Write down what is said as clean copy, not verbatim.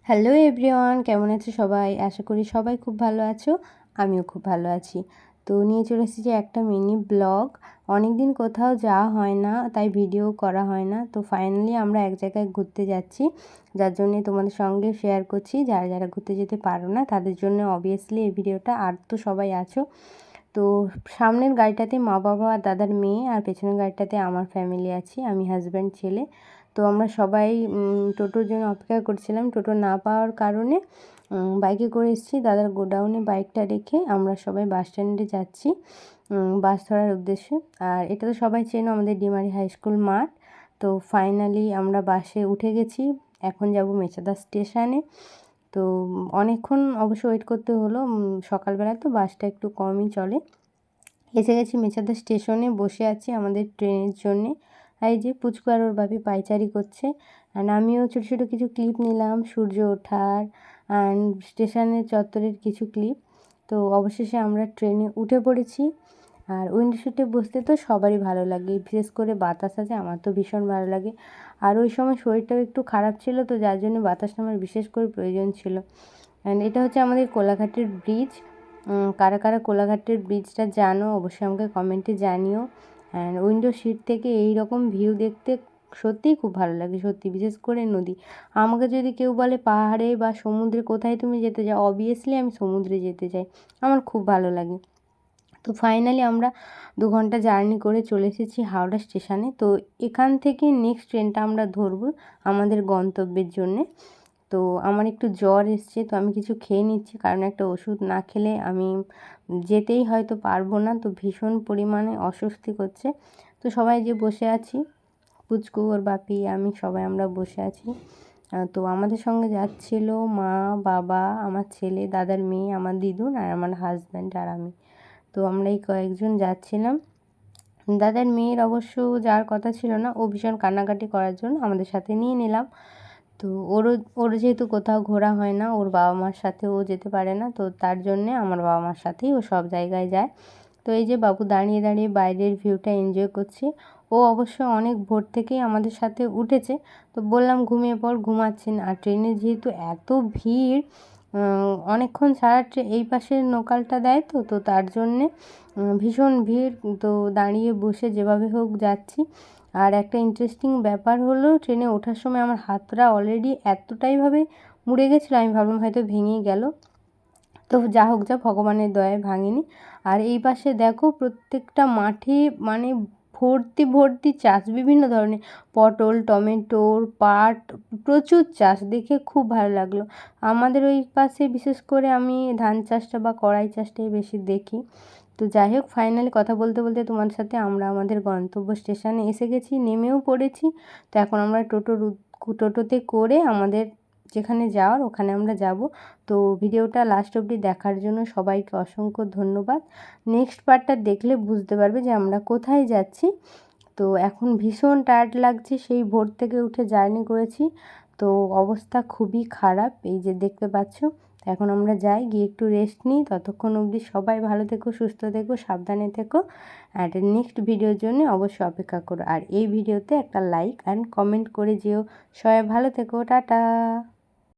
Hello everyone, কেমন আছো সবাই? আশা করি সবাই খুব ভালো আছো। আমিও খুব ভালো আছি। তো নিয়ে চলে এসেছি একটা মিনি ব্লগ। অনেক দিন কোথাও যাওয়া হয় না, তাই ভিডিও করা হয় না। তো ফাইনালি আমরা এক জায়গায় ঘুরতে যাচ্ছি, যার জন্যে তোমাদের সঙ্গে শেয়ার করছি। যারা যারা ঘুরতে যেতে পারো না তাদের জন্য অবভিয়াসলি এই ভিডিওটা। আর তো সবাই আছো। তো সামনের গাড়িটাতে মা বাবা আর দাদার মেয়ে, আর পেছনের গাড়িটাতে আমার ফ্যামিলি আছি, আমি হাজব্যান্ড ছেলে। তো আমরা সবাই টোটোর জন্য অপেক্ষা করছিলাম। টোটো না পাওয়ার কারণে বাইকে করে এসেছি। দাদার গোডাউনে বাইকটা রেখে আমরা সবাই বাস স্ট্যান্ডে যাচ্ছি বাস ধরার উদ্দেশ্যে। আর এটা তো সবাই চেনো, আমাদের ডিমারি হাই স্কুল মাঠ। তো ফাইনালি আমরা বাসে উঠে গেছি। এখন যাব মেচেদা স্টেশনে। তো অনেকক্ষণ অবশ্য ওয়েট করতে হলো। সকালবেলা তো বাসটা একটু কমই চলে। এসে গেছি মেচেদা স্টেশনে, বসে আছি আমাদের ট্রেনের জন্যে। আর এই যে পুচকু আর ওর বাপি পায়চারি করছে। অ্যান্ড আমিও ছোটো ছোটো কিছু ক্লিপ নিলাম সূর্য ওঠার অ্যান্ড স্টেশনের চত্বরের কিছু ক্লিপ। তো অবশেষে আমরা ট্রেনে উঠে পড়েছি। আর উইন্ডো সিটে বসতে তো সবারই ভালো লাগে, বিশেষ করে বাতাস আছে, আমার তো ভীষণ ভালো লাগে। আর ওই সময় শরীরটাও একটু খারাপ ছিল, তো যার জন্য বাতাসটা আমার বিশেষ করে প্রয়োজন ছিল। অ্যান্ড এটা হচ্ছে আমাদের কোলাঘাটের ব্রিজ। কারা কারা কোলাঘাটের ব্রিজটা জানো অবশ্যই আমাকে কমেন্টে জানিও। অ্যান্ড উইন্ডো সিট থেকে এই রকম ভিউ দেখতে সত্যিই খুব ভালো লাগে, সত্যি, বিশেষ করে নদী। আমাকে যদি কেউ বলে পাহাড়ে বা সমুদ্রে কোথায় তুমি যেতে চাও, অবভিয়াসলি আমি সমুদ্রে যেতে চাই, আমার খুব ভালো লাগে। তো ফাইনালি আমরা 2 ঘন্টা জার্নি করে চলে এসেছি হাওড়া স্টেশনে। তো এখান থেকে নেক্সট ট্রেনটা আমরা ধরবো আমাদের গন্তব্যের জন্যে। তো আমার একটু জ্বর এসছে, তো আমি কিছু খেয়ে নিচ্ছি, কারণ একটা ওষুধ না খেলে আমি যেতেই হয়তো পারবো না। তো ভীষণ পরিমাণে অস্বস্তি করছে। তো সবাই যে বসে আছি, পুচকু, ওর বাপি, আমি, সবাই আমরা বসে আছি। তো আমাদের সঙ্গে যাচ্ছিল মা, বাবা, আমার ছেলে, দাদার মেয়ে, আমার দিদুন আর আমার হাজব্যান্ড আর আমি। তো আমরা এই কয়েকজন যাচ্ছিলাম। দাদার মেয়ের অবশ্য যাওয়ার কথা ছিল না, ও ভীষণ কান্নাকাটি করার জন্য আমাদের সাথে নিয়ে নিলাম। তো ওর যেহেতু কোথাও ঘোরা হয় না, ওর বাবা মার সাথে ও যেতে পারে না, তো তার জন্যে আমার বাবা মার সাথেই ও সব জায়গায় যায়। তো এই যে বাবু দাঁড়িয়ে দাঁড়িয়ে বাইরের ভিউটা এনজয় করছে। ও অবশ্য অনেক ভোর থেকেই আমাদের সাথে উঠেছে। তো বললাম ঘুমিয়ে পড়, ঘুমাচ্ছে না। আর ট্রেনে যেহেতু এত ভিড়, অনেকক্ষণ ছাড়া এই পাশের লোকালটা দেয়, তো তো তার জন্যে ভীষণ ভিড়। তো দাঁড়িয়ে বসে যেভাবে হোক যাচ্ছি। আর একটা ইন্টারেস্টিং ব্যাপার হলো, ট্রেনে ওঠার সময় আমার হাতটা অলরেডি এতটাইভাবে মুড়ে গেছিলো, আমি ভাবলাম হয়তো ভেঙেই গেল। তো যা হোক, যা ভগবানের দয়ায় ভাঙেনি। আর এই পাশে দেখো প্রত্যেকটা মাঠে মানে ভর্তি ভর্তি চাষ, বিভিন্ন ধরনের পটল, টমেটোর, পাট, প্রচুর চাষ, দেখে খুব ভালো লাগলো। আমাদের ওই পাশে বিশেষ করে আমি ধান চাষটা বা কড়াই চাষটাই বেশি দেখি। তো যাই হোক, ফাইনালি কথা বলতে বলতে তোমার সাথে আমরা আমাদের গন্তব্য স্টেশনে এসে গেছি, নেমেও পড়েছি। তো এখন আমরা টোটোতে করে আমাদের যেখানে যাওয়ার ওখানে আমরা যাব। তো ভিডিওটা লাস্ট অবধি দেখার জন্য সবাইকে অসংখ্য ধন্যবাদ। নেক্সট পার্টটা দেখলে বুঝতে পারবে যে আমরা কোথায় যাচ্ছি। তো এখন ভীষণ টায়ার্ড লাগছে, সেই ভোর থেকে উঠে জার্নি করেছি। তো অবস্থা খুবই খারাপ, এই যে দেখতে পাচ্ছ। এখন আমরা যাই, গিয়ে একটু রেস্ট নিই। ততক্ষণ অবধি সবাই ভালো থেকো, সুস্থ থেকো, সাবধানে থেকো। আর নেক্সট ভিডিওর জন্য অবশ্যই অপেক্ষা করো। আর এই ভিডিওতে একটা লাইক অ্যান্ড কমেন্ট করে যেও। সবাই ভালো থেকো, টাটা।